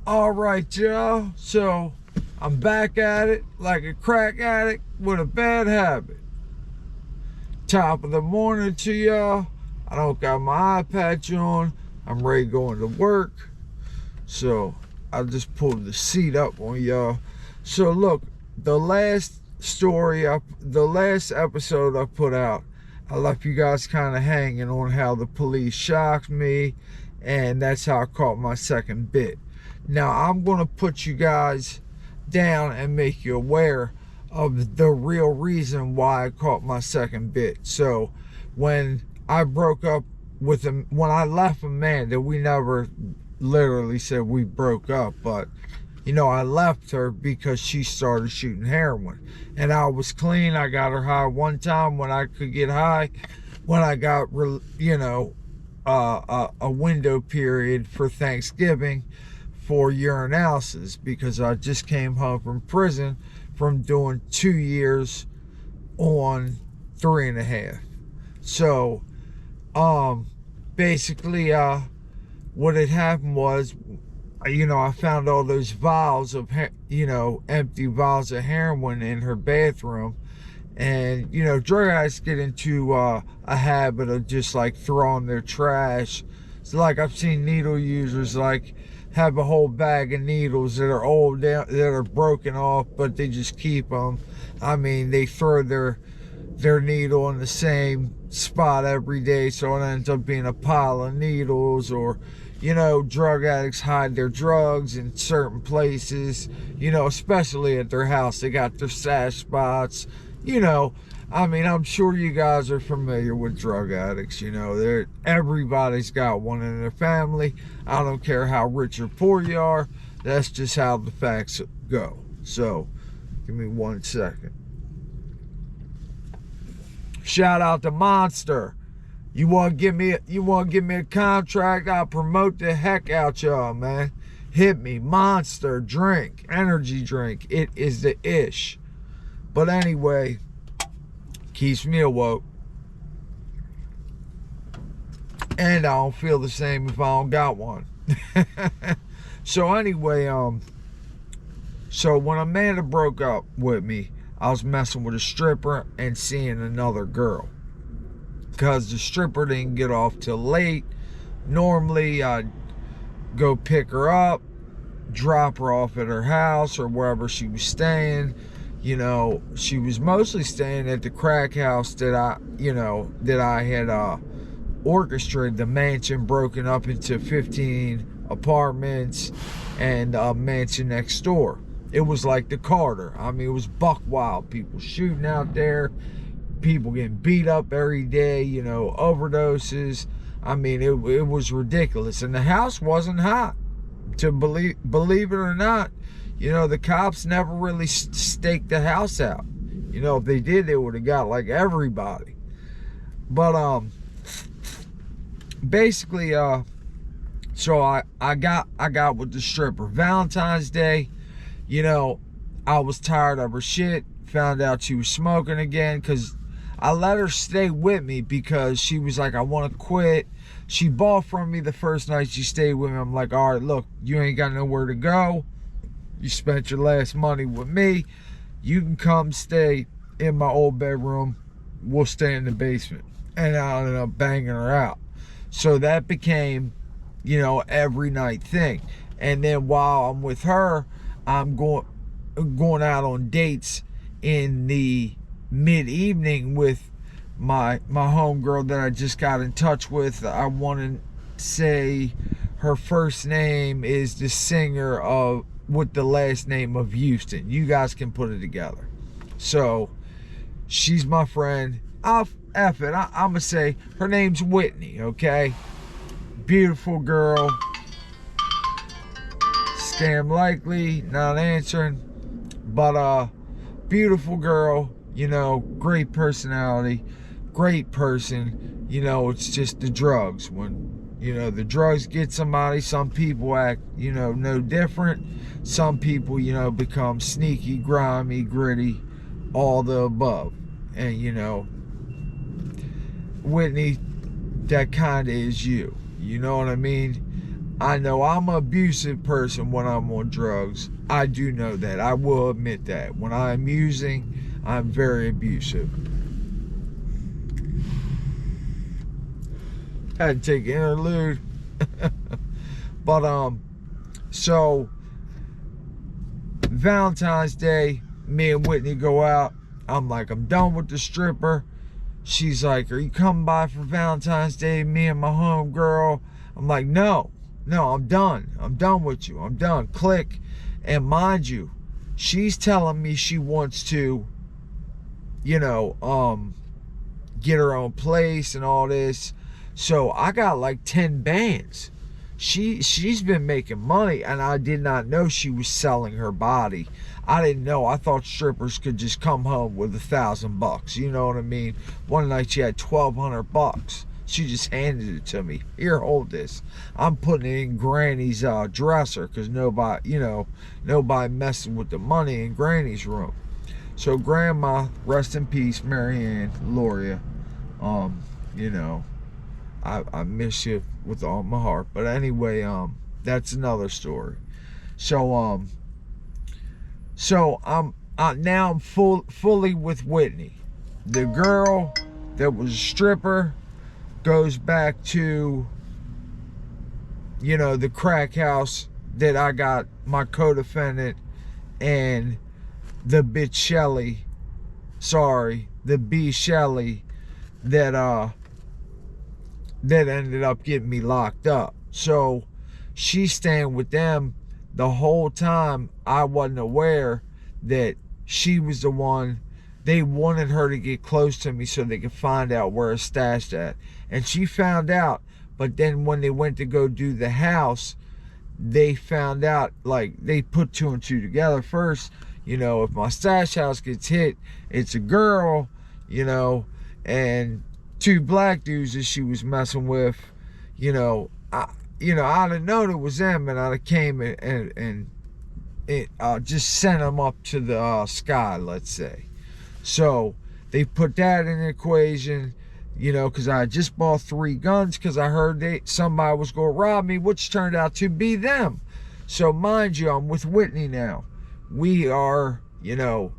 All right, y'all. So I'm back at it like a crack addict with a bad habit. Top of the morning to y'all. I don't got my eye patch on. I'm ready going to work. So I just pulled the seat up on y'all. So look, the last episode I put out, I left you guys kind of hanging on how the police shocked me, and that's how I caught my second bit. Now I'm going to put you guys down and make you aware of the real reason why I caught my second bit. So when I broke up with him, when I left Amanda, we never literally said we broke up, but I left her because she started shooting heroin, and I was clean. I got her high one time when I could get high, when I got a window period for Thanksgiving for urinalysis, because I just came home from prison from doing 2 years on 3.5. So basically what had happened was, I found all those vials of empty vials of heroin in her bathroom. And drug addicts get into a habit of just like throwing their trash. It's like I've seen needle users like have a whole bag of needles that are old, that are broken off, but they just keep them. I mean, they throw their needle in the same spot every day, so it ends up being a pile of needles. Or drug addicts hide their drugs in certain places, especially at their house. They got their stash spots. I'm sure you guys are familiar with drug addicts. Everybody's got one in their family. I don't care how rich or poor you are. That's just how the facts go. So, give me 1 second. Shout out to Monster. You want to give me a contract? I'll promote the heck out y'all, man. Hit me. Monster drink, energy drink. It is the ish. But anyway, keeps me awoke. And I don't feel the same if I don't got one. So anyway, so when Amanda broke up with me, I was messing with a stripper and seeing another girl, because the stripper didn't get off till late. Normally I'd go pick her up, drop her off at her house or wherever she was staying. She was mostly staying at the crack house that I had orchestrated, the mansion broken up into 15 apartments and a mansion next door. It was like the Carter. I mean, it was buck wild. People shooting out there, people getting beat up every day, overdoses. I mean, it was ridiculous. And the house wasn't hot. To believe it or not, the cops never really staked the house out. If they did, they would have got like everybody. But basically, so I got with the stripper. Valentine's Day, I was tired of her shit. Found out she was smoking again, because I let her stay with me because she was like, I want to quit. She bought from me the first night she stayed with me. I'm like, all right, look, you ain't got nowhere to go. You spent your last money with me. You can come stay in my old bedroom. We'll stay in the basement. And I ended up banging her out. So that became, every night thing. And then while I'm with her, I'm going out on dates in the mid-evening with my homegirl that I just got in touch with. I want to say her first name is the singer with the last name of Houston. You guys can put it together. So she's my friend. I'm gonna say her name's Whitney. Okay, beautiful girl. Scam likely, not answering, but beautiful girl. Great personality, great person. It's just the drugs. When the drugs get somebody, some people act no different. Some people become sneaky, grimy, gritty, all the above. And Whitney, that kind of is you. You know what I mean? I know I'm an abusive person when I'm on drugs. I do know that. I will admit that. When I'm using, I'm very abusive. Had to take an interlude. But so Valentine's Day, me and Whitney go out. I'm like, I'm done with the stripper. She's like, are you coming by for Valentine's Day, me and my homegirl? I'm like, no, I'm done. I'm done with you. I'm done. Click. And mind you, she's telling me she wants to, you know, get her own place and all this. So I got like 10 bands. She's been making money, and I did not know she was selling her body. I didn't know. I thought strippers could just come home with $1,000. You know what I mean? One night she had $1,200. She just handed it to me. Here, hold this. I'm putting it in Granny's dresser because nobody messing with the money in Granny's room. So Grandma, rest in peace, Marianne, Loria. You know, I miss you with all my heart. But anyway, that's another story. So I'm fully with Whitney. The girl that was a stripper goes back to, you know, the crack house that I got my co-defendant and the bitch Shelly, the B Shelly that ended up getting me locked up. So she's staying with them the whole time. I wasn't aware that she was the one. They wanted her to get close to me so they could find out where it's stashed at. And she found out, but then when they went to go do the house, they found out, like, they put two and two together first. You know, if my stash house gets hit, it's a girl, you know, and two black dudes that she was messing with. You know, I'd have known it was them, and I'd have came and just sent them up to the sky, let's say. So they put that in the equation, you know, because I just bought 3 guns because I heard somebody was going to rob me, which turned out to be them. So mind you, I'm with Whitney now. We are, you know,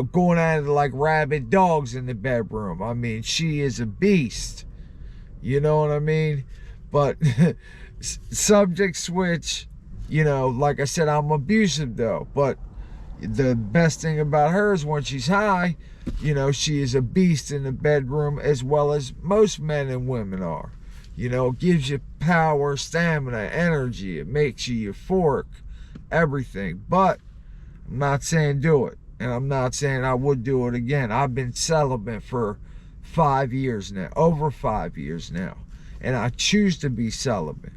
going at it like rabid dogs in the bedroom. I mean, she is a beast. You know what I mean? But subject switch, you know, like I said, I'm abusive though. But the best thing about her is when she's high, you know, she is a beast in the bedroom, as well as most men and women are. You know, it gives you power, stamina, energy. It makes you euphoric, everything. But I'm not saying do it. And I'm not saying I would do it again. I've been celibate for 5 years now, over 5 years now. And I choose to be celibate.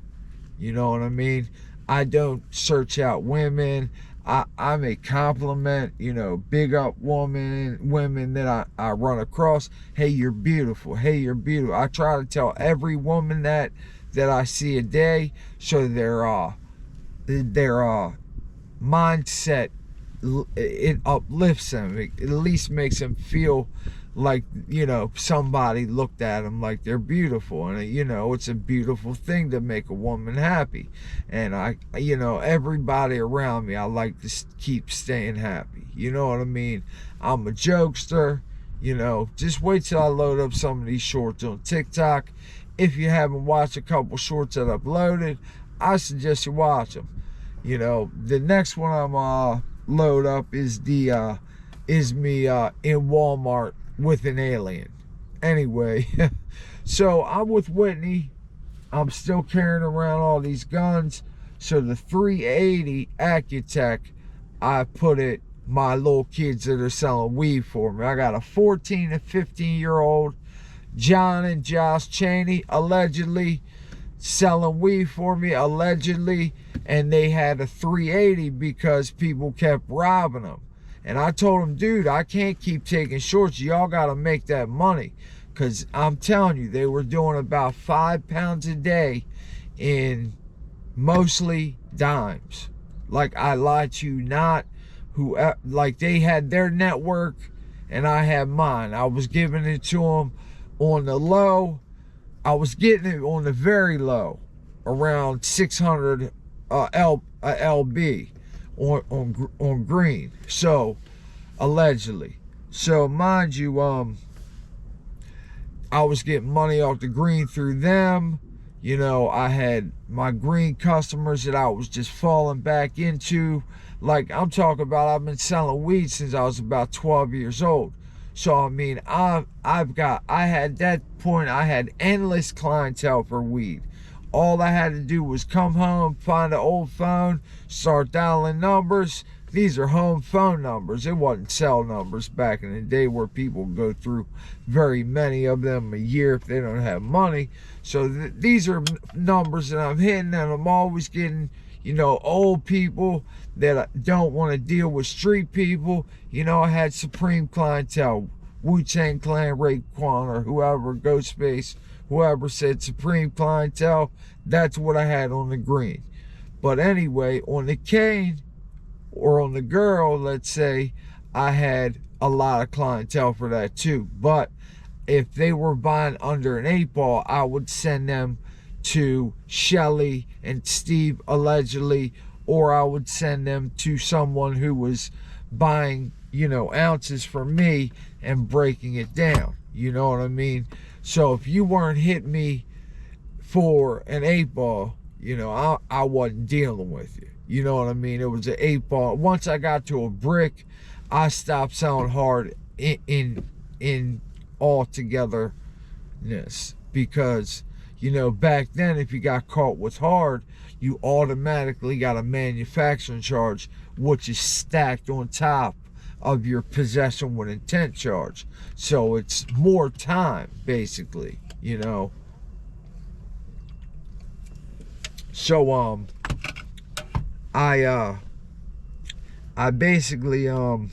You know what I mean? I don't search out women. I may compliment, you know, big up women that I run across. Hey, you're beautiful. Hey, you're beautiful. I try to tell every woman that I see a day, so their mindset, it uplifts them. It at least makes them feel like, you know, somebody looked at them like they're beautiful. And, you know, it's a beautiful thing to make a woman happy. And you know, everybody around me, I like to keep staying happy. You know what I mean? I'm a jokester. You know, just wait till I load up some of these shorts on TikTok. If you haven't watched a couple shorts that I've loaded, I suggest you watch them. You know, the next one I'm load up is me in Walmart with an alien. Anyway, so I'm with Whitney. I'm still carrying around all these guns. So the 380 Accutech, I put it my little kids that are selling weed for me. I got a 14 and 15-year-old John and Josh Cheney, allegedly selling weed for me, allegedly, and they had a 380 because people kept robbing them. And I told them, dude, I can't keep taking shorts. Y'all got to make that money. Because I'm telling you, they were doing about 5 pounds a day in mostly dimes. Like, I lied to you not. Like, they had their network and I had mine. I was giving it to them on the low. I was getting it on the very low. around 600 LB on green. So allegedly. So mind you, I was getting money off the green through them. You know, I had my green customers that I was just falling back into. Like I'm talking about, I've been selling weed since I was about 12 years old. So I mean, I had that point, I had endless clientele for weed. All I had to do was come home, find an old phone, start dialing numbers. These are home phone numbers. It wasn't cell numbers back in the day where people go through very many of them a year if they don't have money. So these are numbers that I'm hitting, and I'm always getting, you know, old people that don't want to deal with street people. You know, I had Supreme clientele, Wu-Tang Clan, Raekwon, or whoever, Ghostface, whoever said Supreme clientele. That's what I had on the green. But anyway, on the cane, or on the girl, let's say, I had a lot of clientele for that too. But if they were buying under an 8-ball, I would send them to Shelly and Steve allegedly, or I would send them to someone who was buying, you know, ounces from me and breaking it down. You know what I mean? So if you weren't hitting me for an 8-ball, you know, I wasn't dealing with you. You know what I mean? It was an 8-ball. Once I got to a brick, I stopped selling hard in altogether-ness, because, you know, back then if you got caught with hard, you automatically got a manufacturing charge, which is stacked on top of your possession with intent charge. So it's more time, basically, you know. So I basically I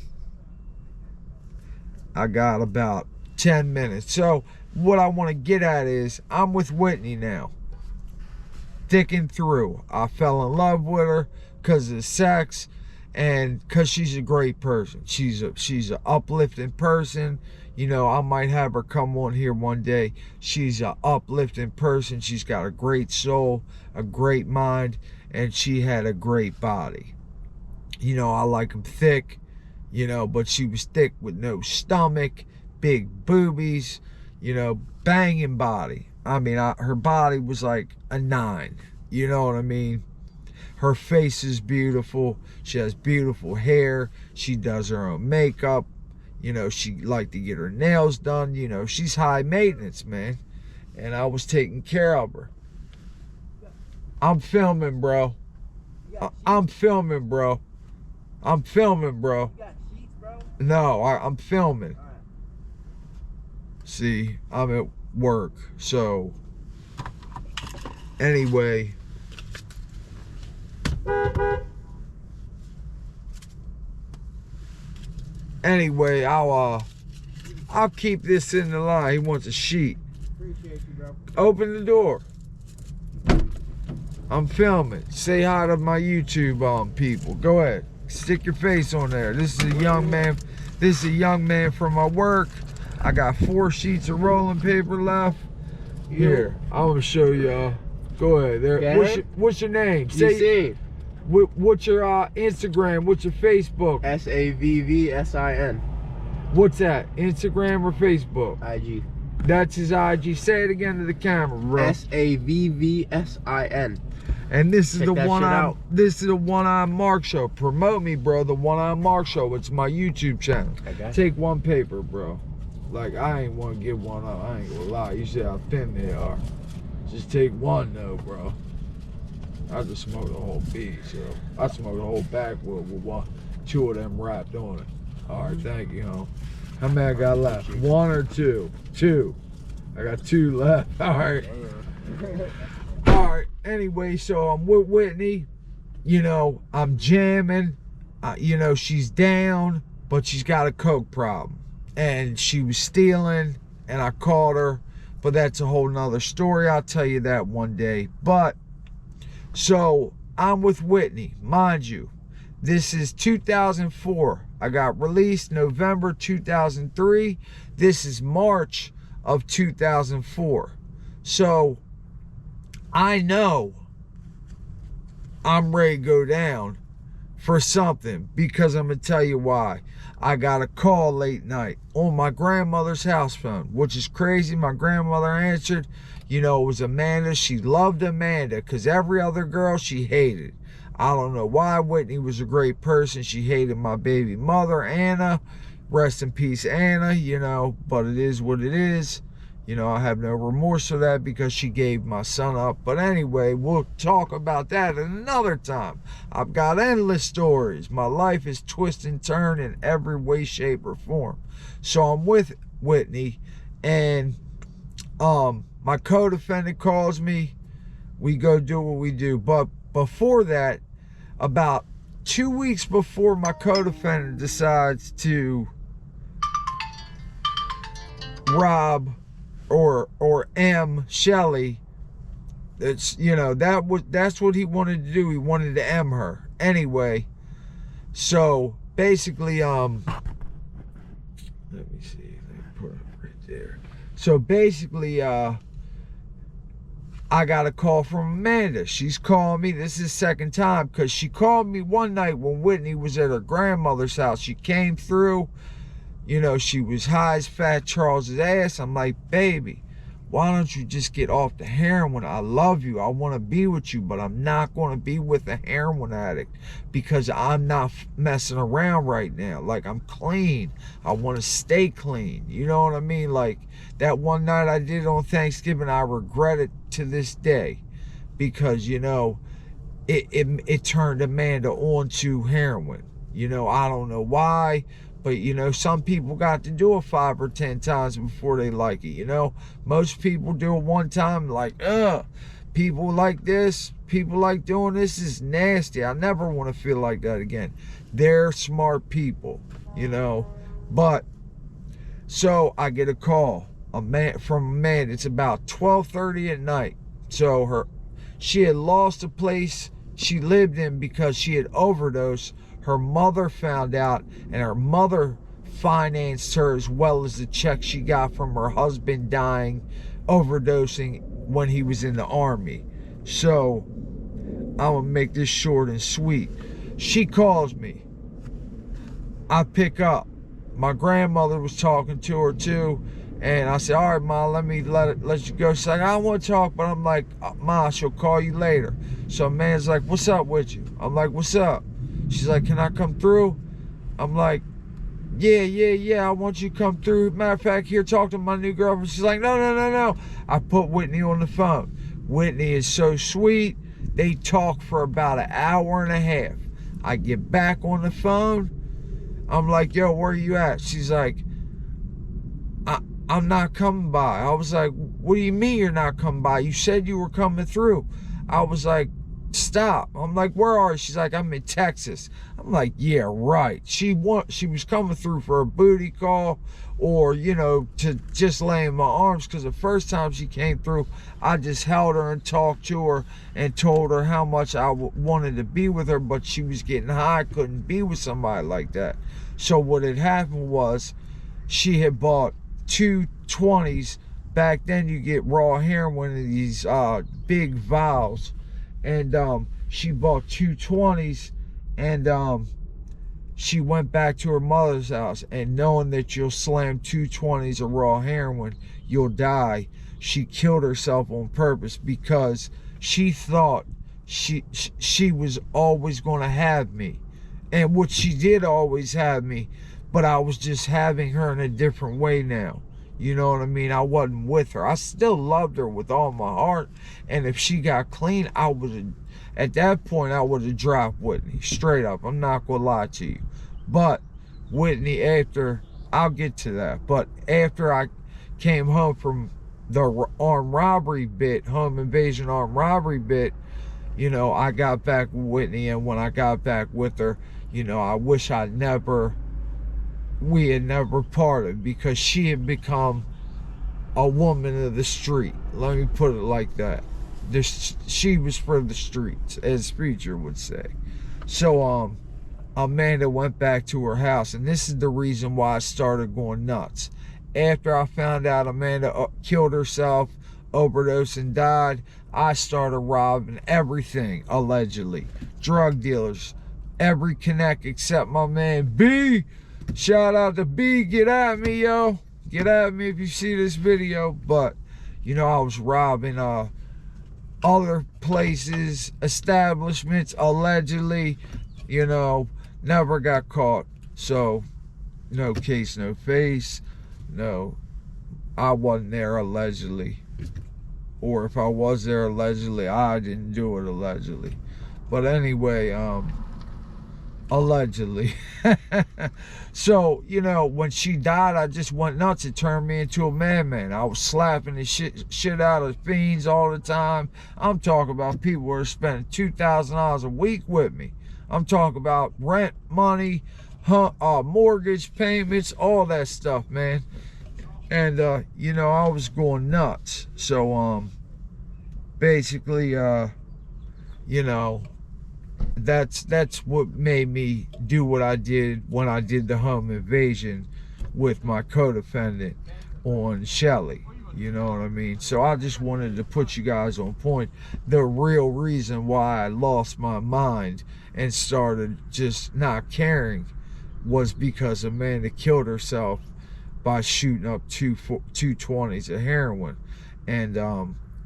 got about 10 minutes. So what I want to get at is, I'm with Whitney now, sticking through. I fell in love with her because of sex and because she's a great person. She's an uplifting person. You know, I might have her come on here one day. She's an uplifting person. She's got a great soul, a great mind, and she had a great body. You know, I like them thick, you know, but she was thick with no stomach, big boobies, you know, banging body. I mean, her body was like a 9, you know what I mean? Her face is beautiful. She has beautiful hair. She does her own makeup. You know, she liked to get her nails done. You know, she's high maintenance, man. And I was taking care of her. I'm filming, bro. I'm filming, bro. I'm filming, bro. You got sheets, bro? No, I'm filming. All right. See, I'm at work. So, anyway. Anyway, I'll keep this in the line. He wants a sheet. Appreciate you, bro. Open the door. I'm filming. Say hi to my YouTube people. Go ahead. Stick your face on there. This is a young man. This is a young man from my work. I got 4 sheets of rolling paper left. Here, I'm gonna show y'all. Go ahead. There. What's your name? Say what's your Instagram? What's your Facebook? SAVVSIN. What's that? Instagram or Facebook? IG. That's his IG. Say it again to the camera, bro. SAVVSIN. And this is Check the that one shit eye. out. This is the One Eye Mark Show. Promote me, bro. The One Eye Mark Show. It's my YouTube channel. I got Take one paper, bro. Like, I ain't want to get one up. I ain't gonna lie. You see how thin they are. Just take one though, bro. I just smoked a whole bee, so I smoked a whole backwood with 2 of them wrapped on it. All right, thank you, home. How many I got left? 1 or 2? 2. I got 2 left. All right. All right. Anyway, so I'm with Whitney. You know, I'm jamming. You know, she's down, but she's got a coke problem. And she was stealing, and I caught her. But that's a whole nother story. I'll tell you that one day. But, so, I'm with Whitney. Mind you, this is 2004. I got released November 2003. This is March of 2004. So, I know I'm ready to go down for something, because I'm going to tell you why. I got a call late night on my grandmother's house phone, which is crazy. My grandmother answered. You know, it was Amanda. She loved Amanda because every other girl she hated. I don't know why. Whitney was a great person. She hated my baby mother, Anna. Rest in peace, Anna, you know, but it is what it is. You know, I have no remorse for that because she gave my son up. But anyway, we'll talk about that at another time. I've got endless stories. My life is twist and turn in every way, shape, or form. So I'm with Whitney, and my co-defendant calls me. We go do what we do. But before that, about 2 weeks before my co-defendant decides to rob or M Shelley, it's, you know, that's what he wanted to do. He wanted to M her anyway. So basically, let me see, let me put it right there. So basically, I got a call from Amanda. She's calling me. This is the second time, because she called me one night when Whitney was at her grandmother's house. She came through. You know, she was high as Fat Charles's ass. I'm like, baby, why don't you just get off the heroin? I love you. I want to be with you, but I'm not going to be with a heroin addict because I'm not messing around right now. Like, I'm clean. I want to stay clean. You know what I mean? Like, that one night I did on Thanksgiving, I regret it to this day because, you know, it turned Amanda on to heroin. You know, I don't know why. But, you know, some people got to do it 5 or 10 times before they like it, you know. Most people do it one time, like, people like this, people like doing this is nasty. I never want to feel like that again. They're smart people, you know. But, so I get a call from Amanda. It's about 12:30 at night. So she had lost a place she lived in because she had overdosed. Her mother found out, and her mother financed her, as well as the check she got from her husband dying, overdosing when he was in the Army. So I'm gonna make this short and sweet. She calls me. I pick up. My grandmother was talking to her too, and I said, all right, Ma, let you go. She's like, I don't want to talk, but I'm like, Ma, she'll call you later. So man's like, what's up with you? I'm like, what's up? She's like, can I come through? I'm like, yeah, I want you to come through. Matter of fact, here, talk to my new girlfriend. She's like, no. I put Whitney on the phone. Whitney is so sweet. They talk for about an hour and a half. I get back on the phone. I'm like, yo, where are you at? She's like, I'm not coming by. I was like, what do you mean you're not coming by? You said you were coming through. I was like, stop. I'm like, where are you? She's like, I'm in Texas. I'm like, yeah, right. She was coming through for a booty call, or, you know, to just lay in my arms, because the first time she came through, I just held her and talked to her and told her how much I wanted to be with her, but she was getting high, couldn't be with somebody like that. So what had happened was, she had bought 2 20s. Back then you get raw heroin in these big vials. And she bought 2 20s, and she went back to her mother's house, and knowing that you'll slam 2 20s of raw heroin, you'll die, she killed herself on purpose because she thought she was always going to have me, and what she did always have me, but I was just having her in a different way now. You know what I mean? I wasn't with her. I still loved her with all my heart. And if she got clean, at that point, I would have dropped Whitney. Straight up. I'm not going to lie to you. But Whitney, I'll get to that. But after I came home from the armed robbery bit, home invasion armed robbery bit, you know, I got back with Whitney. And when I got back with her, you know, I wish we had never parted, because she had become a woman of the street. Let me put it like that. She was for the streets, as Preacher would say. So Amanda went back to her house, and this is the reason why I started going nuts. After I found out Amanda killed herself, overdosed, and died, I started robbing everything, allegedly. Drug dealers, every connect except my man B. Shout out to B. Get at me, yo. Get at me if you see this video. But, you know, I was robbing other places, establishments, allegedly. You know, never got caught. So, no case, no face. No, I wasn't there allegedly. Or if I was there allegedly, I didn't do it allegedly. But anyway, allegedly. So, you know, when she died, I just went nuts. It turned me into a madman. I was slapping the shit out of fiends all the time. I'm talking about people who are spending $2,000 a week with me. I'm talking about rent, money, mortgage payments, all that stuff, man. And you know, I was going nuts. So basically, you know, that's what made me do what I did when I did the home invasion with my co-defendant on Shelly. You know what I mean? So I just wanted to put you guys on point. The real reason why I lost my mind and started just not caring was because Amanda killed herself by shooting up two 20s of heroin. And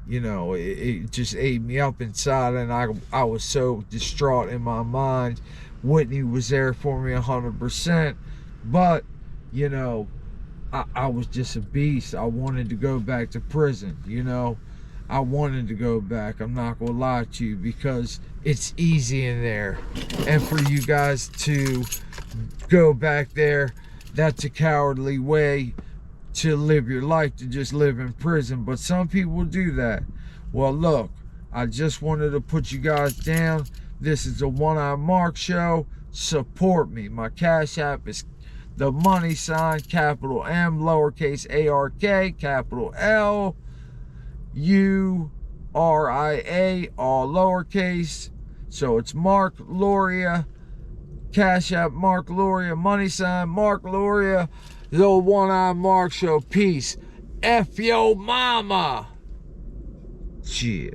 you know, it just ate me up inside, and I was so distraught in my mind. Whitney was there for me 100%, but you know, I was just a beast. I wanted to go back to prison, you know. I wanted to go back, I'm not gonna lie to you, because it's easy in there. And for you guys to go back there, that's a cowardly way to live your life, to just live in prison. But some people do that. Well, look, I just wanted to put you guys down. This is the One Eye Mark Show. Support me. My Cash App is the money sign, capital M, lowercase ARK, capital L, URIA, all lowercase. So it's Mark Loria, Cash App Mark Loria, money sign Mark Loria. The One Eye Mark Show. Peace. F yo mama. Yeah.